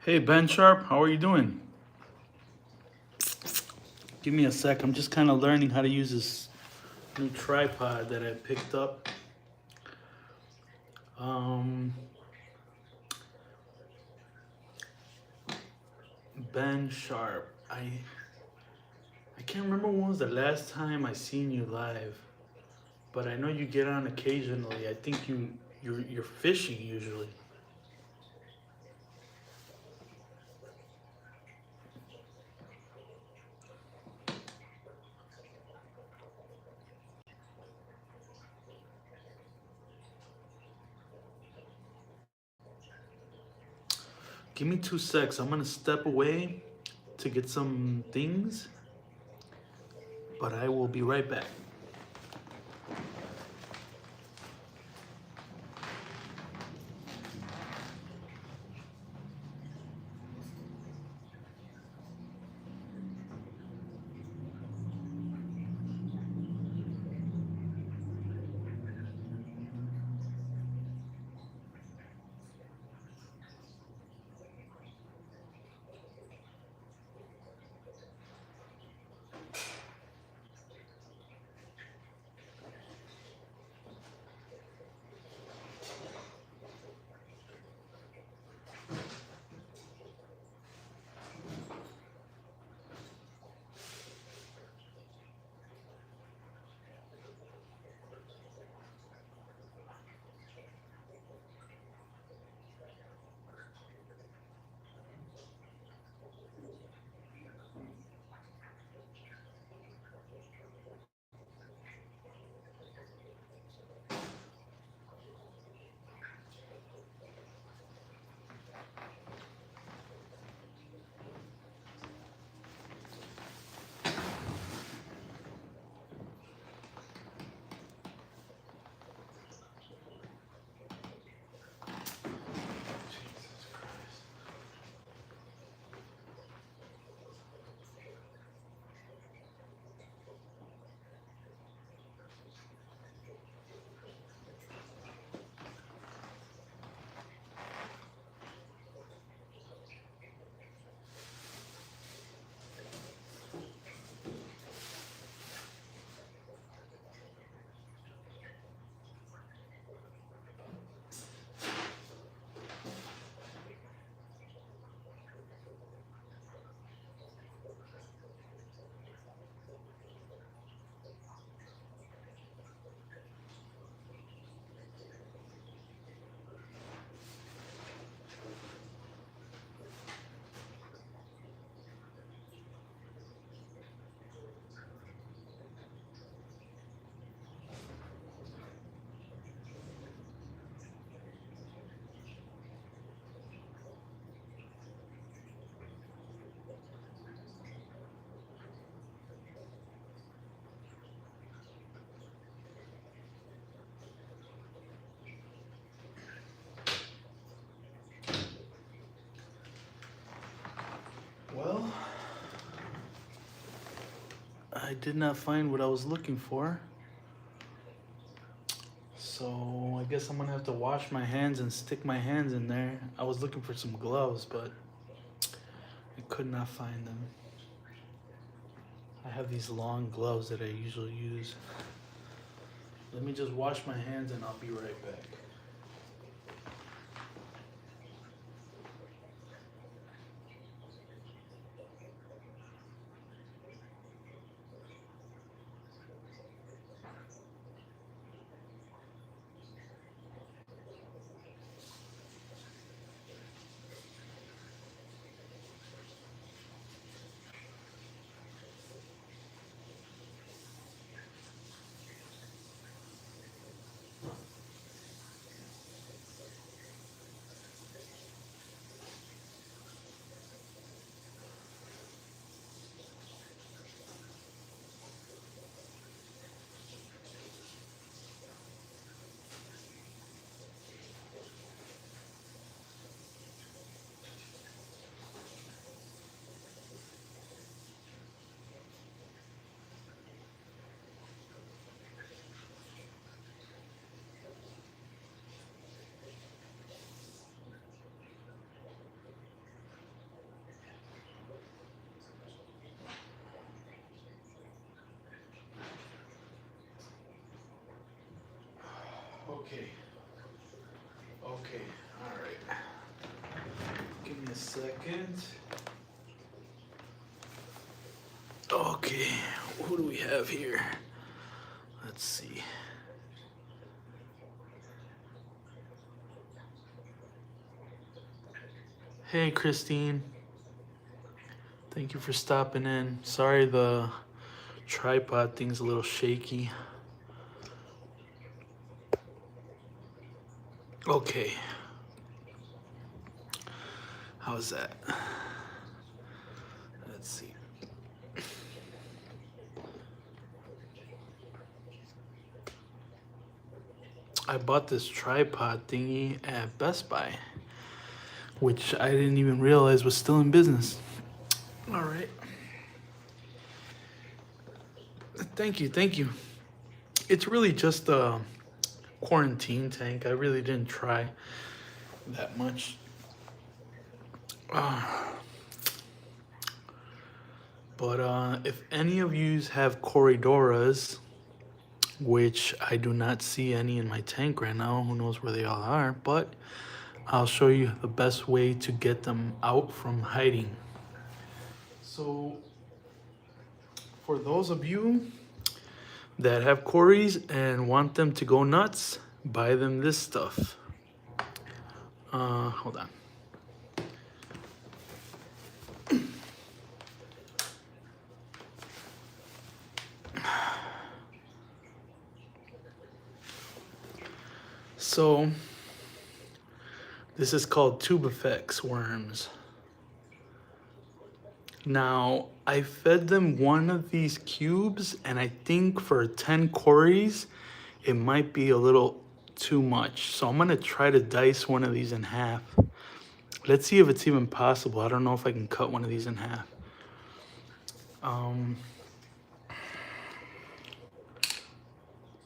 Hey Ben Sharp, how are you doing? Give me a sec. I'm just kind of learning how to use this new tripod that I picked up. Um, Ben Sharp. I can't remember when was the last time I seen you live, but I know you get on occasionally. I think you're fishing usually. Give me 2 secs. I'm gonna step away to get some things, but I will be right back. Well, I did not find what I was looking for. So I guess I'm gonna have to wash my hands and stick my hands in there. I was looking for some gloves, but I could not find them. I have these long gloves that I usually use. Let me just wash my hands and I'll be right back. Okay. Okay. All right. Give me a second. Okay. Who do we have here? Let's see. Hey, Christine. Thank you for stopping in. Sorry the tripod thing's a little shaky. Okay. How's that? Let's see. I bought this tripod thingy at Best Buy, which I didn't even realize was still in business. All right. Thank you, thank you. It's really just a quarantine tank. I really didn't try that much. But if any of you have corridoras, which I do not see any in my tank right now, who knows where they all are, but I'll show you the best way to get them out from hiding. So for those of you that have corries and want them to go nuts, buy them this stuff. Hold on. So this is called Tubifex worms. Now, I fed them one of these cubes, and I think for 10 corries, it might be a little too much. So I'm gonna try to dice one of these in half. Let's see if it's even possible. I don't know if I can cut one of these in half.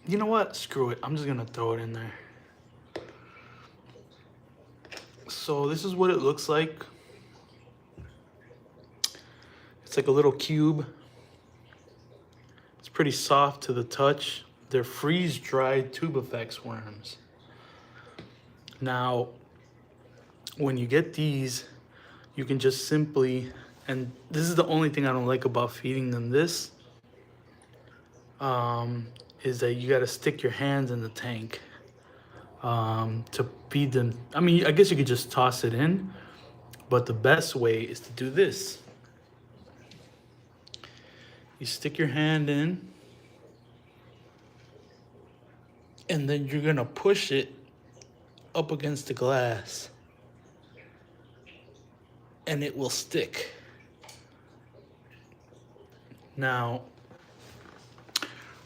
You know what? Screw it. I'm just gonna throw it in there. So this is what it looks like. It's like a little cube. It's pretty soft to the touch. They're freeze-dried Tubifex worms. Now, when you get these, you can just simply, and this is the only thing I don't like about feeding them this, is that you gotta stick your hands in the tank to feed them. I mean, I guess you could just toss it in, but the best way is to do this. You stick your hand in, and then you're gonna push it up against the glass, and it will stick. Now,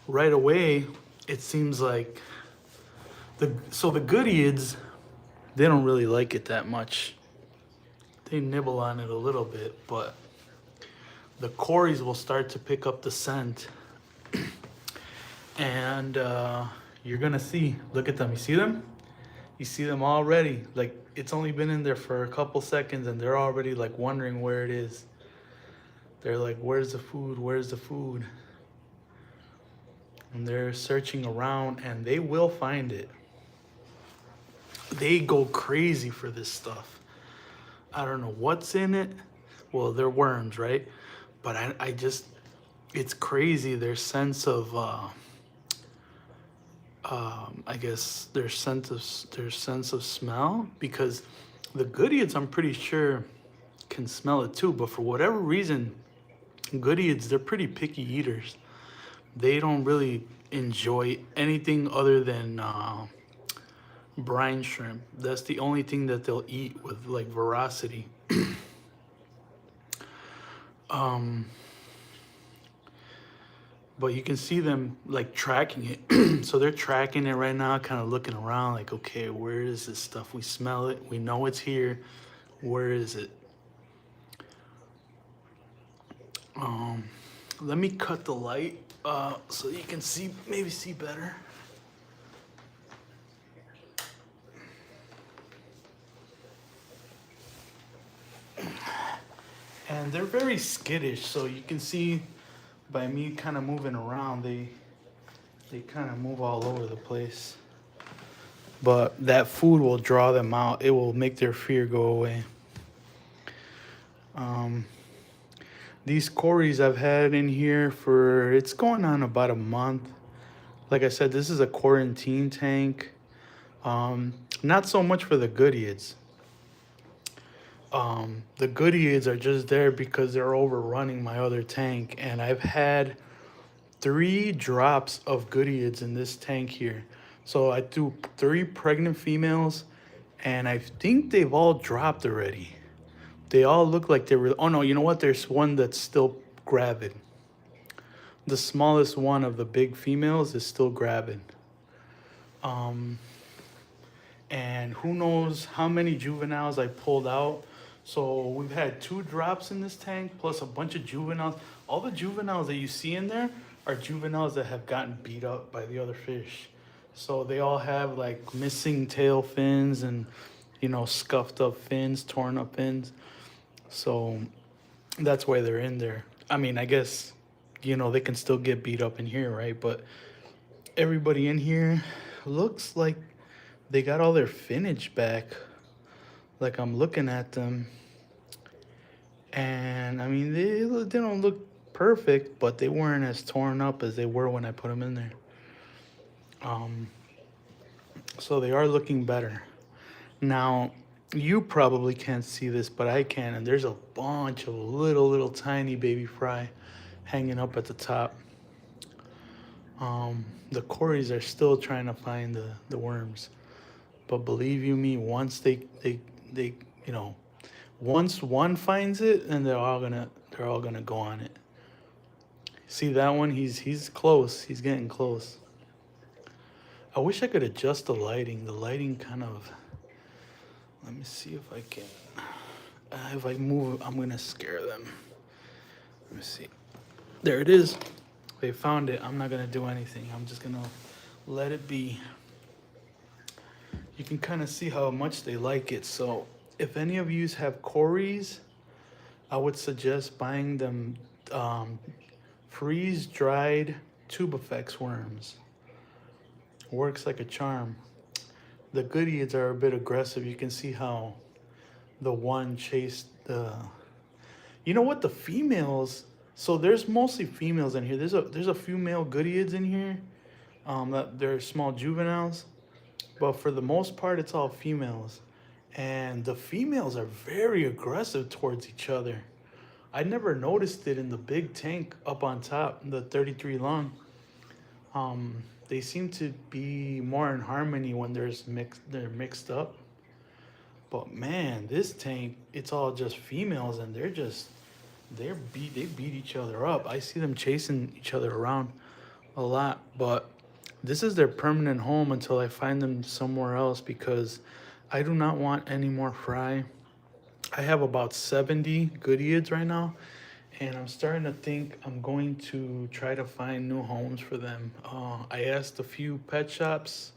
right away, it seems like the Goodeids, they don't really like it that much. They nibble on it a little bit, but the corries will start to pick up the scent. And you're gonna see, look at them, you see them? You see them already, like it's only been in there for a couple seconds and they're already like wondering where it is. They're like, where's the food, where's the food? And they're searching around and they will find it. They go crazy for this stuff. I don't know what's in it. Well, they're worms, right? But I just, it's crazy their sense of, I guess their sense of smell, because the Goodeids, I'm pretty sure, can smell it too. But for whatever reason, Goodeids, they're pretty picky eaters. They don't really enjoy anything other than brine shrimp. That's the only thing that they'll eat with like voracity. But you can see them like tracking it. So they're tracking it right now, kind of looking around like, okay, where is this stuff? We smell it. We know it's here. Where is it? Let me cut the light so you can see, maybe see better. And they're very skittish, so you can see by me kind of moving around, they kind of move all over the place. but that food will draw them out. It will make their fear go away. Um, these Corys I've had in here for it's going on about a month. Like I said, this is a quarantine tank. Not so much for the Goodeids. The Goodeids are just there because they're overrunning my other tank, and I've had 3 drops of Goodeids in this tank here. So I threw 3 pregnant females, and I think they've all dropped already. They all look like they were. Oh no, you know what? There's one that's still gravid. The smallest one of the big females is still gravid. Um, and who knows how many juveniles I pulled out. So we've had 2 drops in this tank plus a bunch of juveniles. All the juveniles that you see in there are juveniles that have gotten beat up by the other fish. So they all have like missing tail fins and, scuffed up fins, torn up fins. So that's why they're in there. I mean, I guess, they can still get beat up in here, right? But everybody in here looks like they got all their finnage back. Like I'm looking at them, and I mean they don't look perfect, but they weren't as torn up as they were when I put them in there. So they are looking better. Now, you probably can't see this, but I can, and there's a bunch of little tiny baby fry hanging up at the top. The Corys are still trying to find the worms, but believe you me, once they once one finds it, and they're all gonna go on it. See that one? He's close. He's getting close. I wish I could adjust the lighting. The lighting kind of. Let me see if I can. If I move, I'm gonna scare them. Let me see. There it is. They found it. I'm not gonna do anything. I'm just gonna let it be. You can kind of see how much they like it. So if any of you have Corys, I would suggest buying them freeze-dried tubifex worms. Works like a charm. The Goodeids are a bit aggressive. You can see how the one chased the. You know what? The females. So there's mostly females in here. There's a few male Goodeids in here. That they're small juveniles, but for the most part, it's all females. And the females are very aggressive towards each other. I never noticed it in the big tank up on top, the 33 long. They seem to be more in harmony when they're mixed up. But man, this tank, it's all just females, and they beat each other up. I see them chasing each other around a lot, but this is their permanent home until I find them somewhere else, because I do not want any more fry. I have about 70 Goodeids right now, and I'm starting to think I'm going to try to find new homes for them. I asked a few pet shops.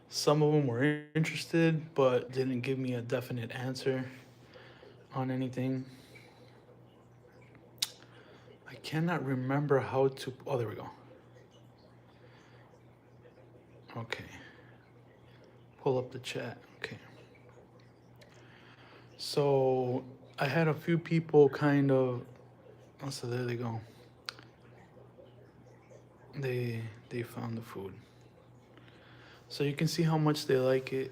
Some of them were interested, but didn't give me a definite answer on anything. I cannot remember how to. Oh, there we go. Okay. Pull up the chat. Okay. So I had a few people kind of. Oh, so there they go. They found the food. So you can see how much they like it.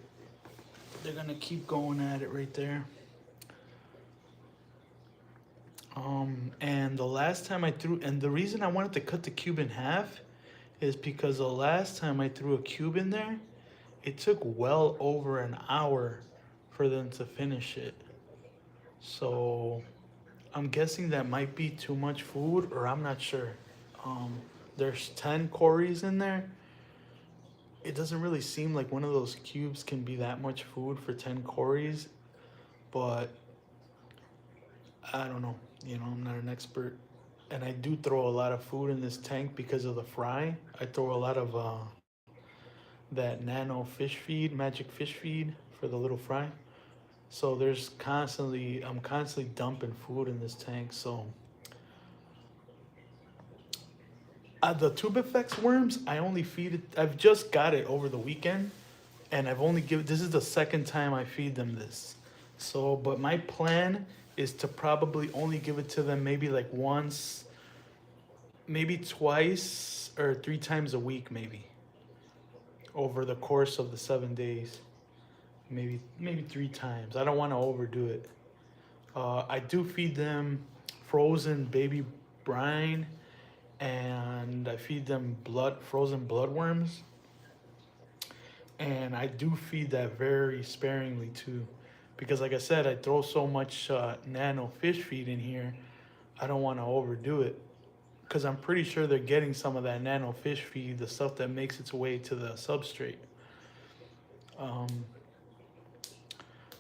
They're gonna keep going at it right there. And the last time I threw, and the reason I wanted to cut the cube in half is because the last time I threw a cube in there, it took well over an hour for them to finish it. So I'm guessing that might be too much food, or I'm not sure. There's 10 Corys in there. It doesn't really seem like one of those cubes can be that much food for 10 Corys, but I don't know. I'm not an expert. And I do throw a lot of food in this tank because of the fry. I throw a lot of that nano fish feed, magic fish feed for the little fry. So I'm constantly dumping food in this tank. So the tubifex worms, I only feed it. I've just got it over the weekend, and I've only given, this is the second time I feed them this. So, but my plan is to probably only give it to them maybe like once, maybe twice or 3 times a week, maybe over the course of the 7 days. Maybe 3 times. I don't want to overdo it. I do feed them frozen baby brine, and I feed them frozen bloodworms, and I do feed that very sparingly too, because like I said, I throw so much nano fish feed in here. I don't want to overdo it, because I'm pretty sure they're getting some of that nano fish feed, the stuff that makes its way to the substrate.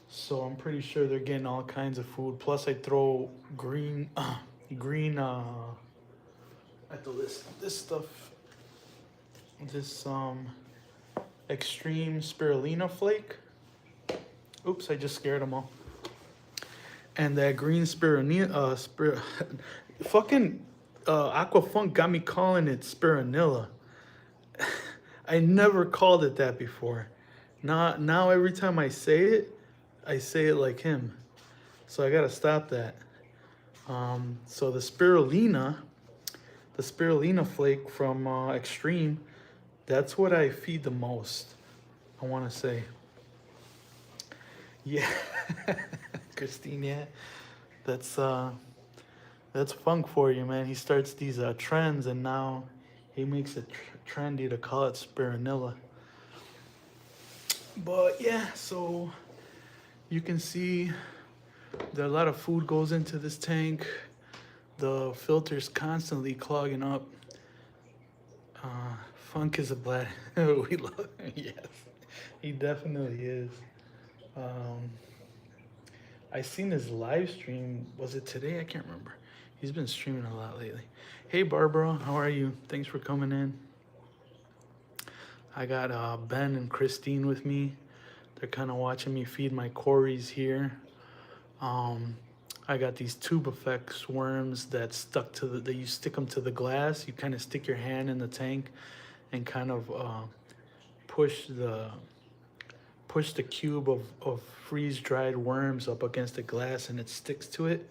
So I'm pretty sure they're getting all kinds of food. Plus, I throw green. I throw this stuff. This extreme spirulina flake. Oops, I just scared them all. And that green spirulina, fucking Aquafunk got me calling it spirulina. I never called it that before. Now every time I say it like him. So I gotta stop that. So the spirulina flake from Extreme, that's what I feed the most, I want to say. Yeah, Christine, yeah, that's funk for you, man. He starts these trends, and now he makes it trendy to call it spirulina. But yeah, so you can see that a lot of food goes into this tank. The filter's constantly clogging up. Funk is a black. We love him. Yes, he definitely is. I seen his live stream. Was it today? I can't remember. He's been streaming a lot lately. Hey Barbara, how are you? Thanks for coming in. I got Ben and Christine with me. They're kind of watching me feed my cories here. I got these tube effects worms that you stick them to the glass. You kind of stick your hand in the tank and kind of push the cube of freeze-dried worms up against the glass, and it sticks to it.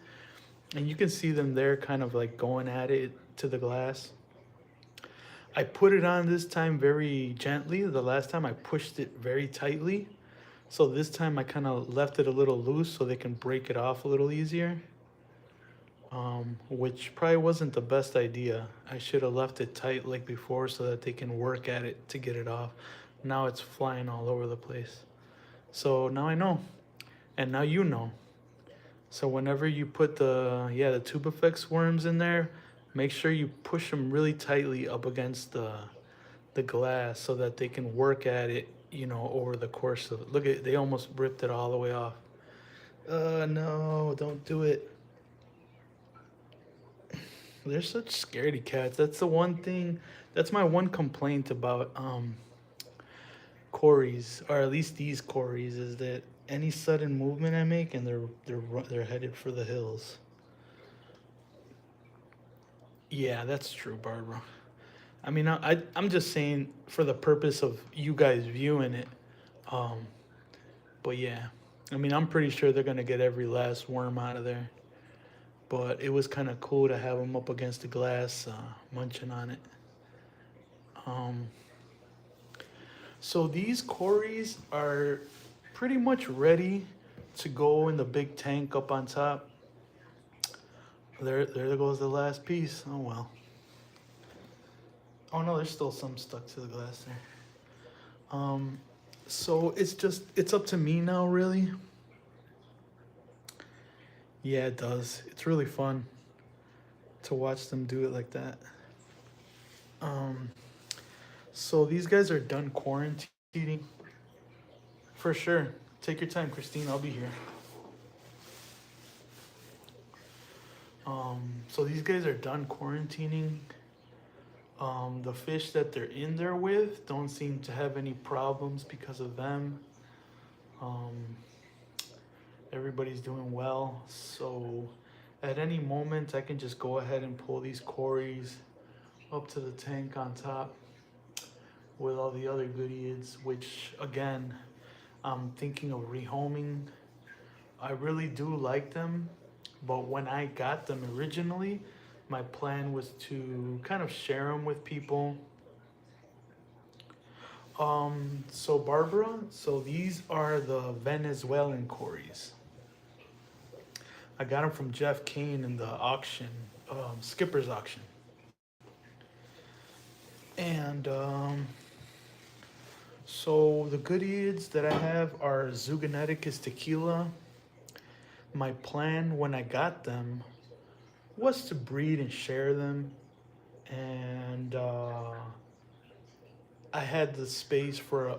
And you can see them there kind of like going at it to the glass. I put it on this time very gently. The last time I pushed it very tightly. So this time I kind of left it a little loose so they can break it off a little easier. Which probably wasn't the best idea. I should have left it tight like before so that they can work at it to get it off. Now it's flying all over the place. So now I know. And now you know. So whenever you put the tube effects worms in there, make sure you push them really tightly up against the glass so that they can work at it, over the course of it. Look at, they almost ripped it all the way off. No, don't do it. They're such scaredy cats. That's the one thing, that's my one complaint about cories, or at least these cories, is that any sudden movement I make and they're headed for the hills. Yeah, that's true, Barbara. I mean, I'm just saying for the purpose of you guys viewing it. But yeah, I mean, I'm pretty sure they're gonna get every last worm out of there. But it was kind of cool to have them up against the glass, munching on it. So these cories are pretty much ready to go in the big tank up on top. There goes the last piece. Oh well. Oh no, there's still some stuck to the glass there. So it's up to me now, really. Yeah, it does. It's really fun to watch them do it like that. So these guys are done quarantining. For sure. Take your time, Christine. I'll be here. So these guys are done quarantining. The fish that they're in there with don't seem to have any problems because of them. Everybody's doing well, so at any moment I can just go ahead and pull these cories up to the tank on top. with all the other goodies, which again, I'm thinking of rehoming. I really do like them, but when I got them originally, my plan was to kind of share them with people. So Barbara, so these are the Venezuelan Corys. I got them from Jeff Kane in the auction, Skipper's auction. And so the goodies that I have are Zuganeticus tequila. My plan when I got them was to breed and share them, and I had the space for a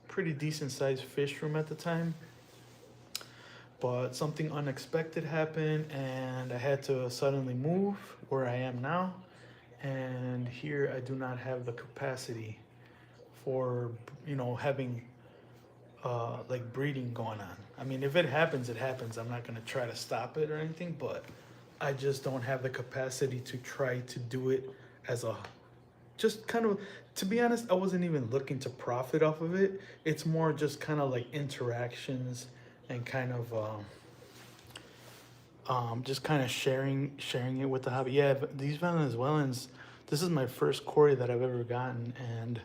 pretty decent sized fish room at the time. But something unexpected happened, and I had to suddenly move where I am now. And here I do not have the capacity for having like breeding going on. I mean, if it happens, it happens. I'm not gonna try to stop it or anything, but I just don't have the capacity to try to do it as a just kind of. To be honest, I wasn't even looking to profit off of it. It's more just kind of like interactions and kind of just kind of sharing it with the hobby. Yeah, but these Venezuelans, this is my first Cory that I've ever gotten, and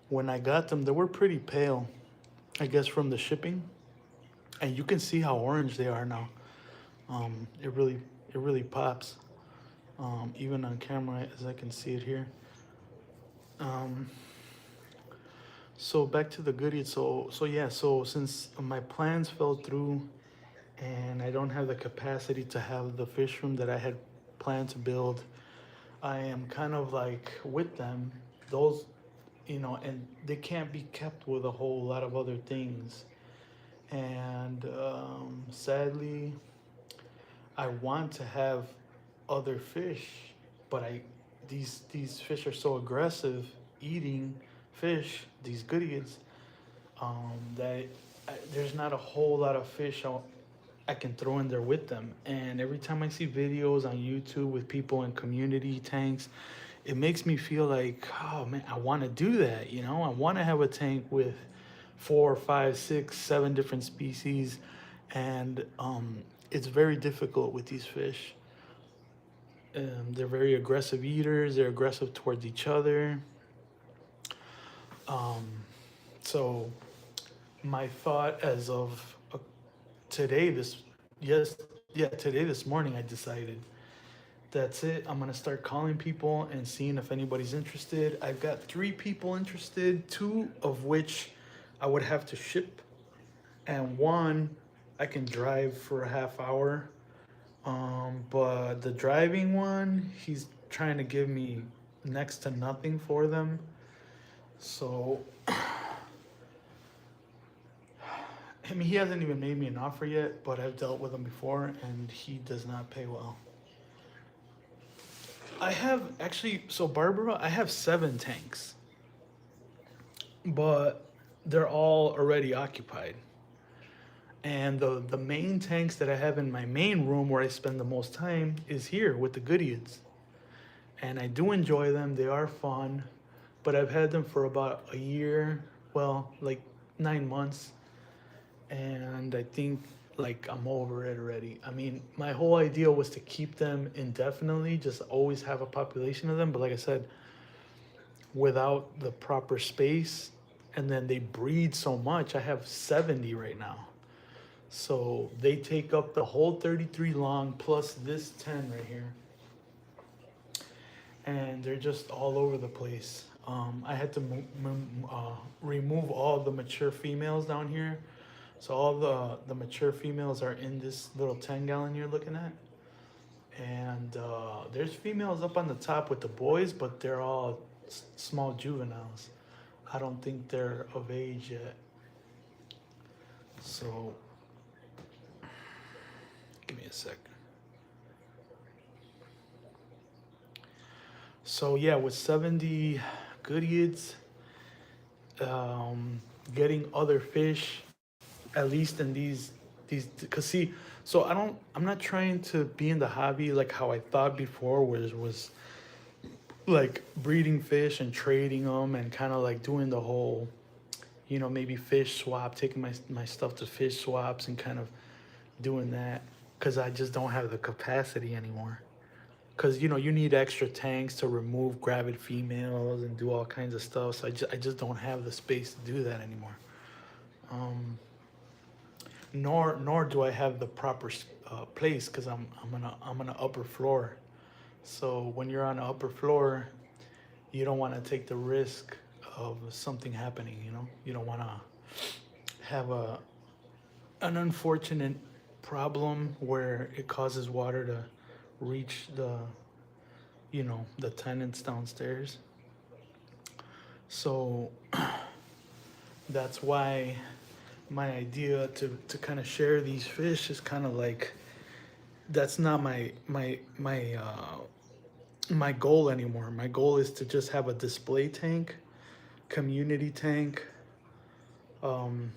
when I got them, they were pretty pale, I guess from the shipping, and you can see how orange they are now. It really pops, even on camera as I can see it here. So back to the goodies. So yeah. So since my plans fell through, and I don't have the capacity to have the fish room that I had planned to build, I am kind of like with them. Those, and they can't be kept with a whole lot of other things. And sadly, I want to have other fish, but these fish are so aggressive eating fish, these goodies, that there's not a whole lot of fish I can throw in there with them. And every time I see videos on YouTube with people in community tanks, it makes me feel like, oh man, I want to do that. I want to have a tank with 4, 5, 6, 7 different species, and it's very difficult with these fish. They're very aggressive eaters. They're aggressive towards each other. Um, so my thought as of today, today this morning, I decided that's it. I'm gonna start calling people and seeing if anybody's interested. I've got 3 people interested, 2 of which I would have to ship, and 1 I can drive for a half hour. But the driving one, he's trying to give me next to nothing for them. So, I mean, he hasn't even made me an offer yet, but I've dealt with him before, and he does not pay well. I have actually, so Barbara, I have 7 tanks, but they're all already occupied. And the main tanks that I have in my main room where I spend the most time is here with the goodies. And I do enjoy them. They are fun, but I've had them for about a year, well, like 9 months. And I think like I'm over it already. I mean, my whole idea was to keep them indefinitely, just always have a population of them. But like I said, without the proper space, and then they breed so much. I have 70 right now. So they take up the whole 33 long plus this 10 right here. And they're just all over the place. I had to remove all the mature females down here. So all the mature females are in this little 10-gallon you're looking at. And there's females up on the top with the boys, but they're all small juveniles. I don't think they're of age yet. So give me a sec. So yeah, with 70 goodies, getting other fish, at least in these, cause see, so I'm not trying to be in the hobby like how I thought before, where it was like breeding fish and trading them and kind of like doing the whole, maybe fish swap, taking my stuff to fish swaps and kind of doing that because I just don't have the capacity anymore. Because you need extra tanks to remove gravid females and do all kinds of stuff. So I just don't have the space to do that anymore. Um, nor do I have the proper place because I'm on an upper floor. So when you're on an upper floor, you don't want to take the risk of something happening. You don't want to have an unfortunate problem where it causes water to reach the tenants downstairs. So that's why my idea to kind of share these fish is kind of like that's not my goal anymore. My goal is to just have a display tank, community tank, um,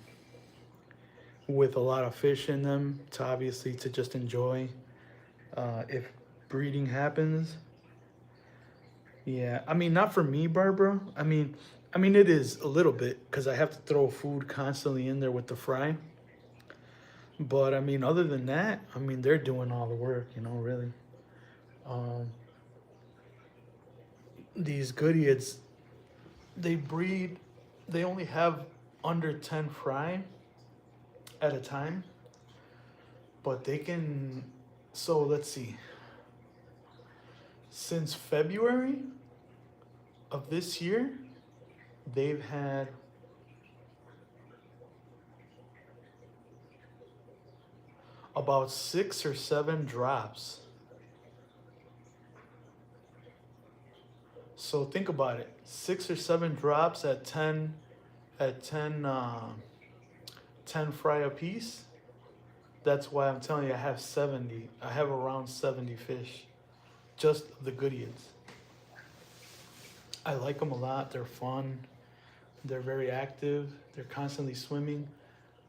with a lot of fish in them to obviously to just enjoy. If breeding happens, yeah. I mean, not for me, Barbara. I mean, it is a little bit because I have to throw food constantly in there with the fry. But I mean, other than that, I mean, they're doing all the work, really. Um, these goodiettes, they breed, they only have under 10 fry at a time, but they can. So let's see. Since February of this year, they've had about 6 or 7 drops. So think about it: 6 or 7 drops at 10 fry a piece. That's why I'm telling you, I have 70. I have around 70 fish, just the goodiettes. I like them a lot. They're fun. They're very active. They're constantly swimming.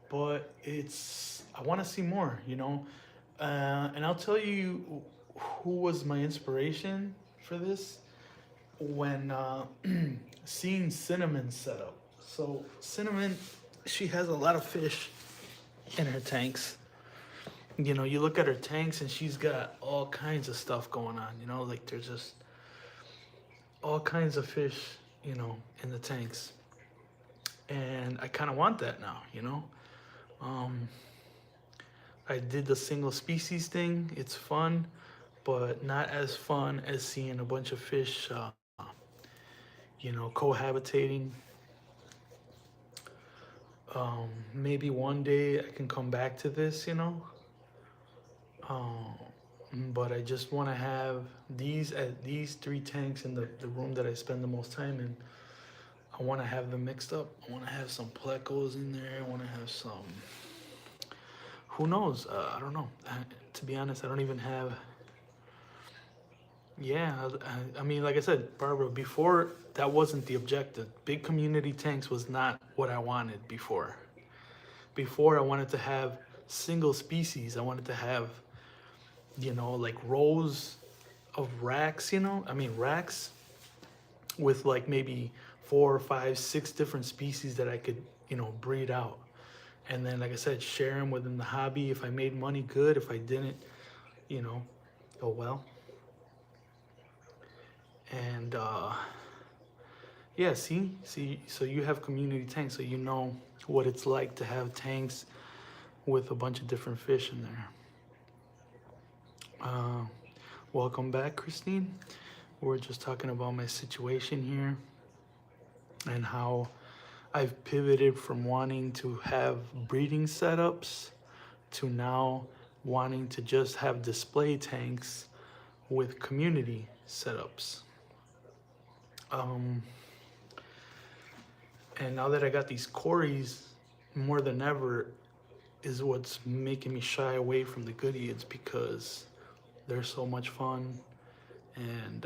But I want to see more. And I'll tell you who was my inspiration for this when seeing Cinnamon set up. So Cinnamon, she has a lot of fish in her tanks. You look at her tanks and she's got all kinds of stuff going on. Like there's just all kinds of fish, in the tanks. And I kind of want that now. Um, I did the single species thing. It's fun, but not as fun as seeing a bunch of fish, cohabitating. Maybe one day I can come back to this, Um, but I just want to have these 3 tanks in the room that I spend the most time in. I want to have them mixed up. I want to have some plecos in there. I want to have some. Who knows? I don't know. To be honest, I don't even have. Yeah, I mean, like I said, Barbara, before that wasn't the objective. Big community tanks was not what I wanted before. Before I wanted to have single species. I wanted to have, like rows of racks, racks with like maybe 4 or 5, 6 different species that I could, breed out. And then, like I said, share them within the hobby. If I made money, good. If I didn't, oh well. And yeah, see, so you have community tanks, so you know what it's like to have tanks with a bunch of different fish in there. Welcome back, Christine. We're just talking about my situation here and how I've pivoted from wanting to have breeding setups to now wanting to just have display tanks with community setups. And now that I got these Corys, more than ever is what's making me shy away from the goodiettes because they're so much fun, and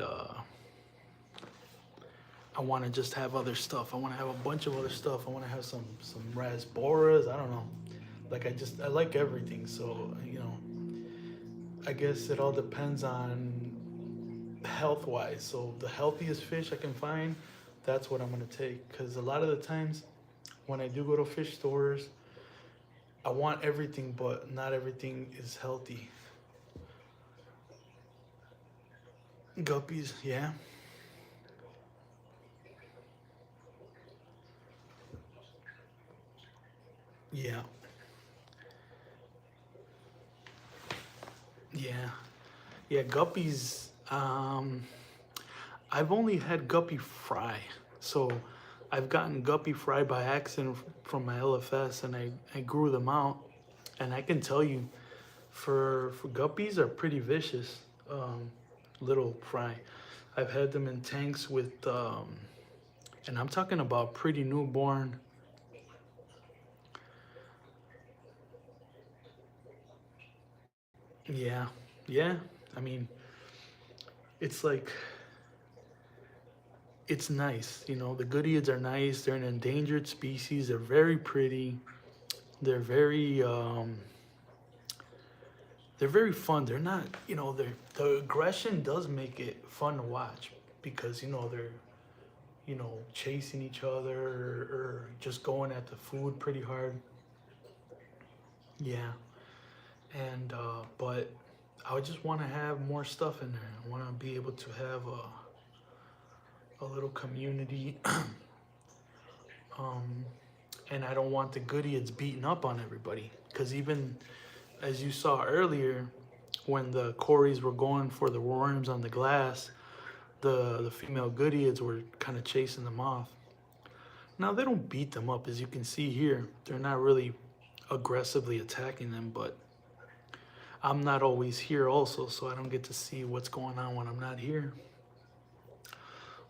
I want to just have other stuff. I want to have a bunch of other stuff. I want to have some rasboras. I don't know. Like I like everything. So I guess it all depends on health-wise. So the healthiest fish I can find, that's what I'm gonna take. Because a lot of the times when I do go to fish stores, I want everything, but not everything is healthy. Guppies, yeah, yeah, yeah, yeah. Guppies. I've only had guppy fry, so I've gotten guppy fry by accident from my LFS, and I grew them out, and I can tell you, for guppies are pretty vicious. Little fry. I've had them in tanks with, and I'm talking about pretty newborn. Yeah, yeah. I mean, it's like it's nice. You know, the Goodeids are nice. They're an endangered species. They're very pretty. They're very they're very fun. They're not, the aggression does make it fun to watch because they're chasing each other or just going at the food pretty hard. Yeah, and but I would just want to have more stuff in there. I want to be able to have a little community. um, and I don't want the Goodeids beating up on everybody because even as you saw earlier, when the Corys were going for the worms on the glass, the female Goodeids were kind of chasing them off. Now they don't beat them up, as you can see here. They're not really aggressively attacking them, but I'm not always here also, so I don't get to see what's going on when I'm not here.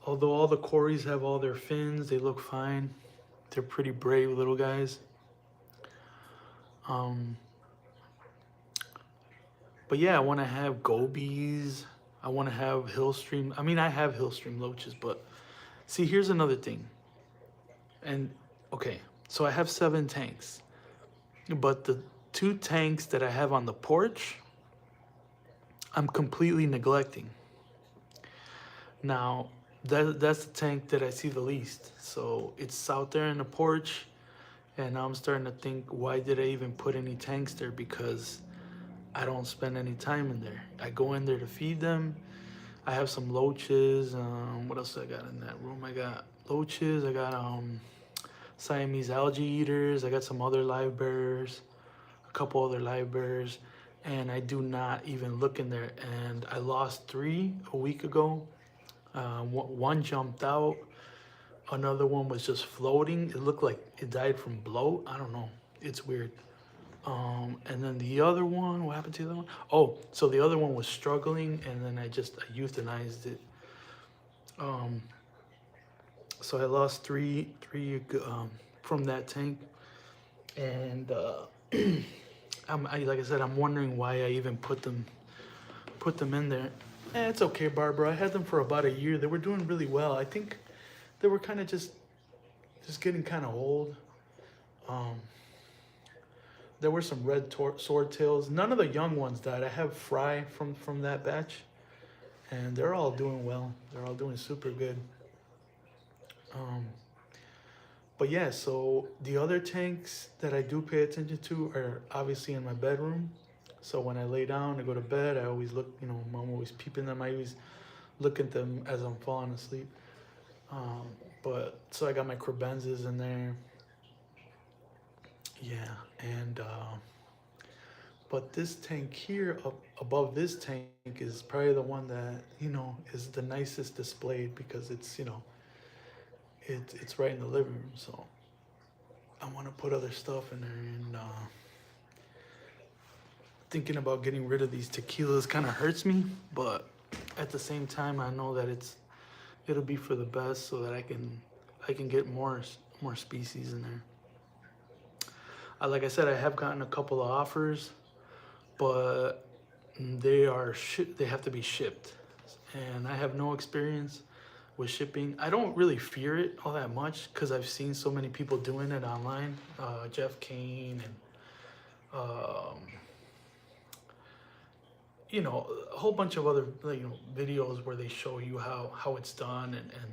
Although all the Corys have all their fins, they look fine. They're pretty brave little guys. Um, but yeah, I want to have gobies. I want to have hill stream. I mean, I have hill stream loaches, but see, here's another thing. And okay, so I have 7 tanks, but the 2 tanks that I have on the porch, I'm completely neglecting. Now, that's the tank that I see the least. So it's out there in the porch, and now I'm starting to think, why did I even put any tanks there? Because I don't spend any time in there. I go in there to feed them. I have some loaches. What else I got in that room? I got loaches. I got Siamese algae eaters. I got some other live bears, a couple other live bears, and I do not even look in there. And I lost 3 a week ago. One jumped out. Another one was just floating. It looked like it died from bloat. I don't know. It's weird. And then the other one, what happened to the other one? Oh, so the other one was struggling, and then I euthanized it. Um, so I lost three from that tank, and like I said, I'm wondering why I even put them in there. It's okay, Barbara. I had them for about a year. They were doing really well. I think they were kind of just getting kind of old. Um, there were some red swordtails. None of the young ones died. I have Fry from that batch, and they're all doing well. They're all doing super good. Um, but yeah, so the other tanks that I do pay attention to are obviously in my bedroom. So when I lay down, I go to bed, I always look, I'm always peeping them. I always look at them as I'm falling asleep. Um, but so I got my crebenzas in there. Yeah, and but this tank here, up above this tank, is probably the one that is the nicest displayed because it's it's right in the living room. So I want to put other stuff in there, and thinking about getting rid of these tequilas kind of hurts me, but at the same time, I know that it'll be for the best so that I can get more species in there. Like I said, I have gotten a couple of offers, but they have to be shipped, and I have no experience with shipping. I don't really fear it all that much because I've seen so many people doing it online. Jeff Kane and you know, a whole bunch of other, you know, videos where they show you how it's done, and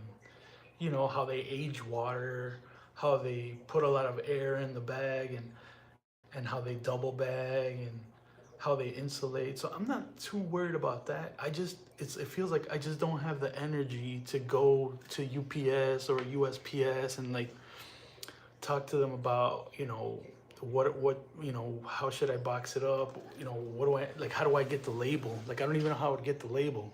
you know how they age water, how they put a lot of air in the bag, and how they double bag, and how they insulate. So I'm not too worried about that. It feels like I just don't have the energy to go to UPS or USPS and like talk to them about, you know, what you know, how should I box it up, you know, what do I like, how do I get the label, like I don't even know how to get the label,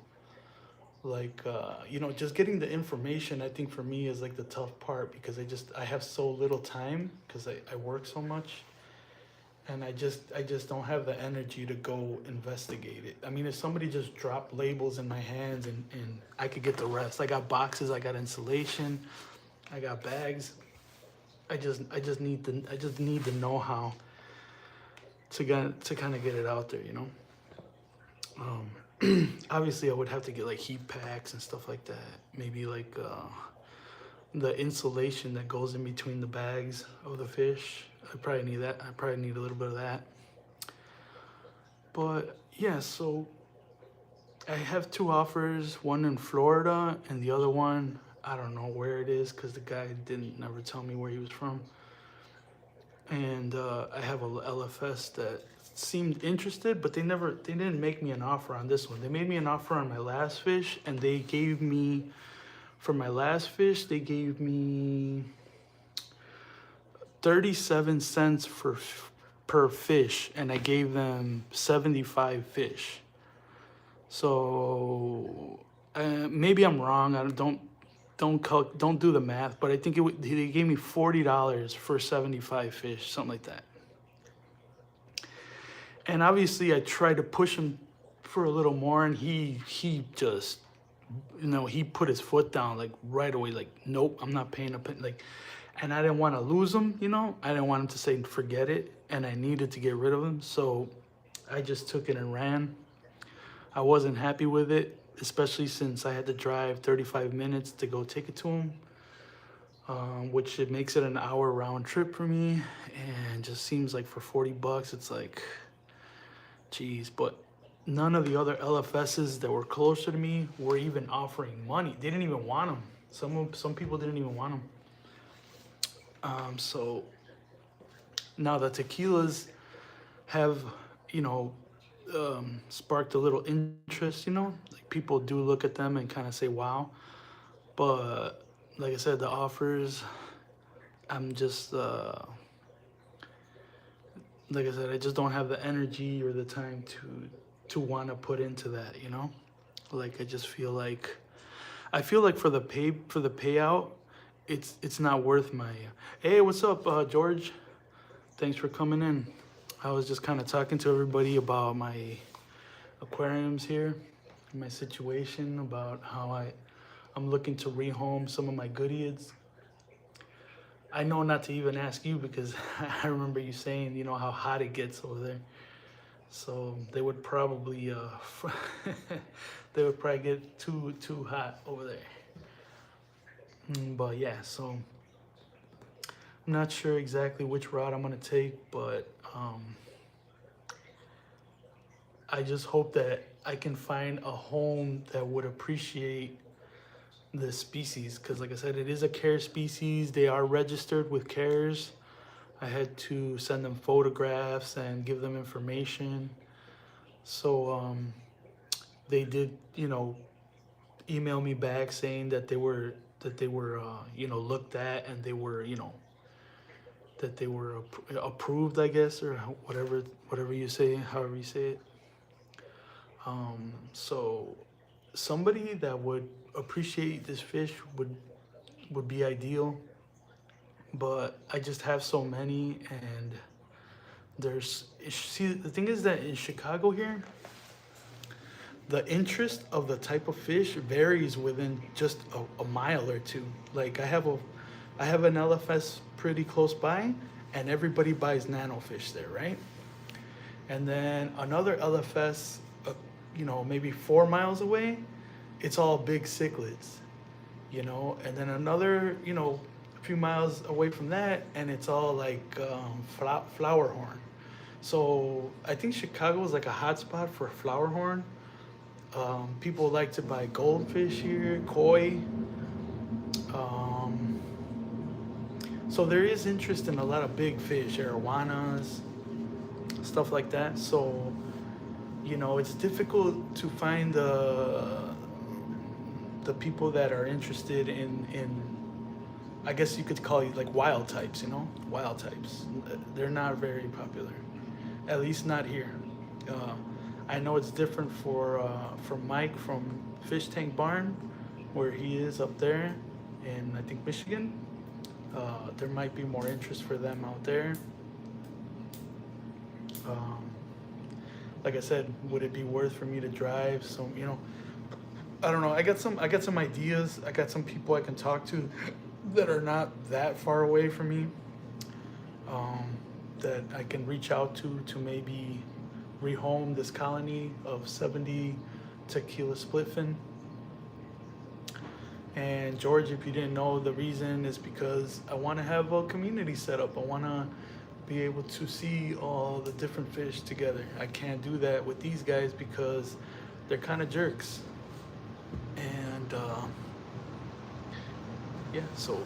like you know, just getting the information. I think for me is like the tough part, because I have so little time because I work so much, and I just don't have the energy to go investigate it. I mean, if somebody just dropped labels in my hands, and I could get the rest. I got boxes, I got insulation, I got bags. I just need the know-how to kind of get it out there, you know. Obviously, I would have to get like heat packs and stuff like that. Maybe like the insulation that goes in between the bags of the fish. I probably need that. I probably need a little bit of that. But yeah, so I have two offers. One in Florida, and the other one I don't know where it is because the guy didn't never tell me where he was from. And I have a LFS that seemed interested, but they didn't make me an offer on this one. They made me an offer on my last fish, and they gave me, for my last fish, they gave me 37 cents per fish, and I gave them 75 fish. So maybe I'm wrong. I don't do the math, but I think they gave me $40 for 75 fish, something like that. And obviously, I tried to push him for a little more, and he just, you know, he put his foot down like right away, like nope, I'm not paying up, like. And I didn't want to lose him, you know. I didn't want him to say forget it, and I needed to get rid of him, so I just took it and ran. I wasn't happy with it, especially since I had to drive 35 minutes to go take it to him, which it makes it an hour round trip for me, and just seems like for $40, it's like, geez. But none of the other LFSs that were closer to me were even offering money. They didn't even want them. Some people didn't even want them. So now the tequilas have, you know, sparked a little interest, you know, like people do look at them and kind of say, wow. But like I said, the offers, I'm just, like I said, I just don't have the energy or the time to want to put into that, you know. Like I feel like for the payout, it's not worth my. Hey, what's up, George? Thanks for coming in. I was just kind of talking to everybody about my aquariums here, my situation, about how I'm looking to rehome some of my goodies. I know not to even ask you because I remember you saying, you know, how hot it gets over there. So they would probably they would probably get too hot over there. But yeah, so I'm not sure exactly which route I'm gonna take, but I just hope that I can find a home that would appreciate the species, because like I said, it is a care species. They are registered with CARES. I had to send them photographs and give them information. So they did, you know, email me back saying that they were you know, looked at, and they were, you know, that they were approved, I guess, or whatever you say, however you say it. So somebody that would appreciate this fish would be ideal, but I just have so many, and see, the thing is that in Chicago here, the interest of the type of fish varies within just a mile or two. Like I have an LFS pretty close by, and everybody buys nano fish there, right? And then another LFS, you know, maybe 4 miles away, it's all big cichlids, you know. And then another, you know, a few miles away from that, and it's all like flower horn. So I think Chicago is like a hotspot for flower horn. People like to buy goldfish here, koi. Um, so there is interest in a lot of big fish, arowanas, stuff like that. So it's difficult to find the people that are interested in I guess you could call it like wild types. Wild types. They're not very popular, at least not here. Uh, I know it's different for Mike from Fish Tank Barn, where he is up there in I think Michigan. There might be more interest for them out there. Um, like I said, would it be worth for me to drive? So I don't know. I got some ideas. I got some people I can talk to that are not that far away from me. Um, that I can reach out to maybe rehome this colony of 70 tequila spliffin. And George, if you didn't know, the reason is because I want to have a community set up. I want to be able to see all the different fish together. I can't do that with these guys because they're kind of jerks. And yeah, so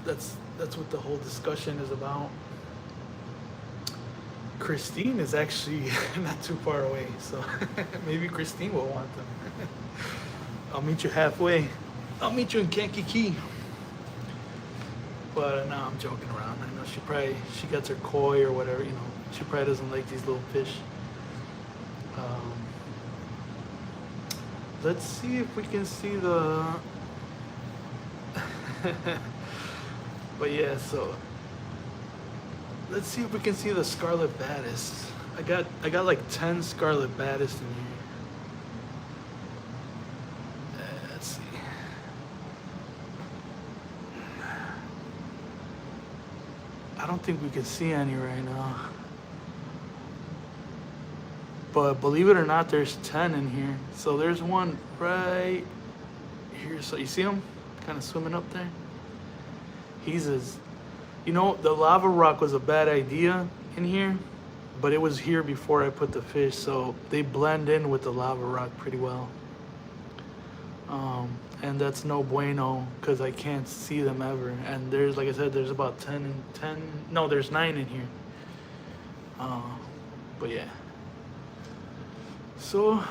that's what the whole discussion is about. Christine is actually not too far away, so maybe Christine will want them. I'll meet you halfway. I'll meet you in Kankakee. But no, I'm joking around. I know she gets her koi or whatever. She probably doesn't like these little fish. Um, let's see if we can see the. But yeah, so let's see if we can see the scarlet baddest. I got like 10 scarlet baddest in here. Let's see. I don't think we can see any right now. But believe it or not, there's 10 in here. So there's one right here. So you see him kind of swimming up there? The lava rock was a bad idea in here, but it was here before I put the fish, so they blend in with the lava rock pretty well. And that's no bueno because I can't see them ever. And there's, like I said, there's about 10. No, there's 9 in here. But yeah. So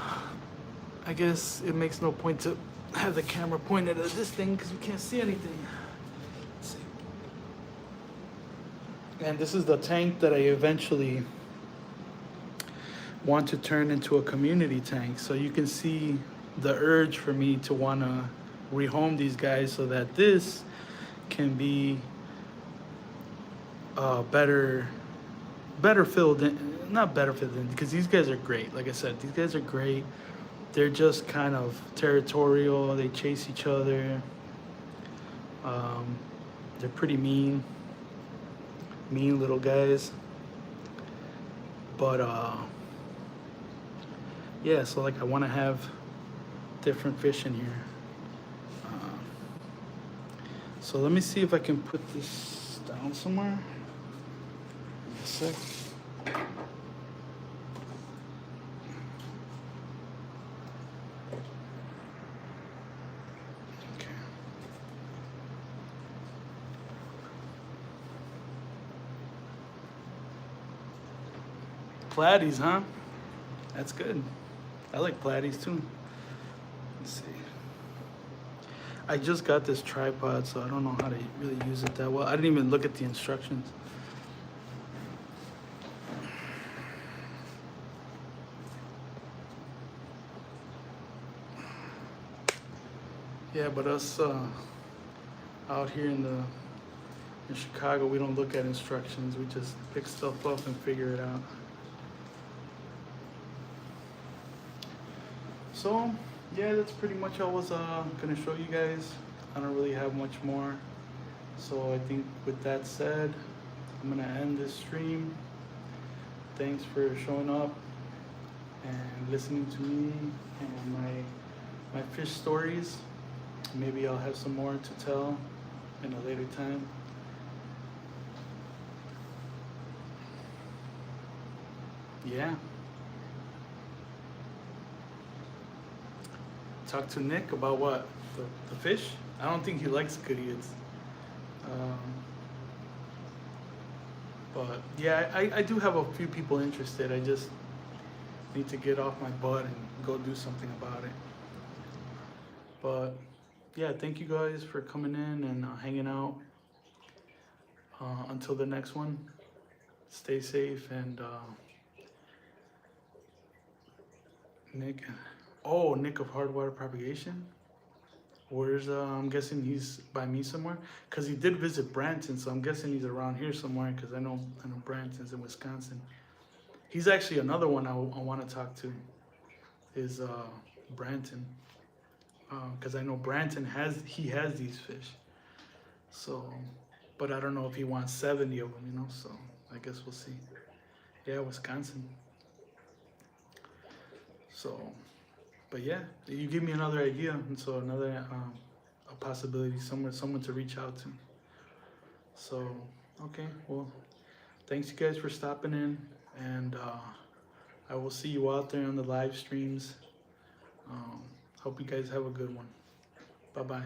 I guess it makes no point to have the camera pointed at this thing because we can't see anything. Let's see. And this is the tank that I eventually want to turn into a community tank. So you can see the urge for me to want to rehome these guys so that this can be better filled in. Not better filled in, because these guys are great. Like I said, these guys are great. They're just kind of territorial. They chase each other. They're pretty mean little guys. But yeah, so like I want to have different fish in here. So let me see if I can put this down somewhere. A sec. Platies, huh? That's good. I like platies too. Let's see. I just got this tripod, so I don't know how to really use it that well. I didn't even look at the instructions. Yeah, but us out here in Chicago, we don't look at instructions. We just pick stuff up and figure it out. So, yeah, that's pretty much all I was going to show you guys. I don't really have much more. So I think with that said, I'm going to end this stream. Thanks for showing up and listening to me and my fish stories. Maybe I'll have some more to tell in a later time. yeah. Talk to Nick about what? The fish? I don't think he likes idiots. Um, but yeah, I do have a few people interested. I just need to get off my butt and go do something about it. But yeah, thank you guys for coming in and hanging out. Until the next one, stay safe and Nick. Oh, Nick of Hardwater Propagation. Where's I'm guessing he's by me somewhere, cause he did visit Branson, so I'm guessing he's around here somewhere. Cause I know Branson's in Wisconsin. He's actually another one I want to talk to. Is Branton, cause I know Branton has these fish. So, but I don't know if he wants 70 of them, you know. So I guess we'll see. Yeah, Wisconsin. So, but yeah, you give me another idea, and so another a possibility, someone to reach out to. So, okay, well, thanks you guys for stopping in, and I will see you out there on the live streams. Hope you guys have a good one. Bye bye.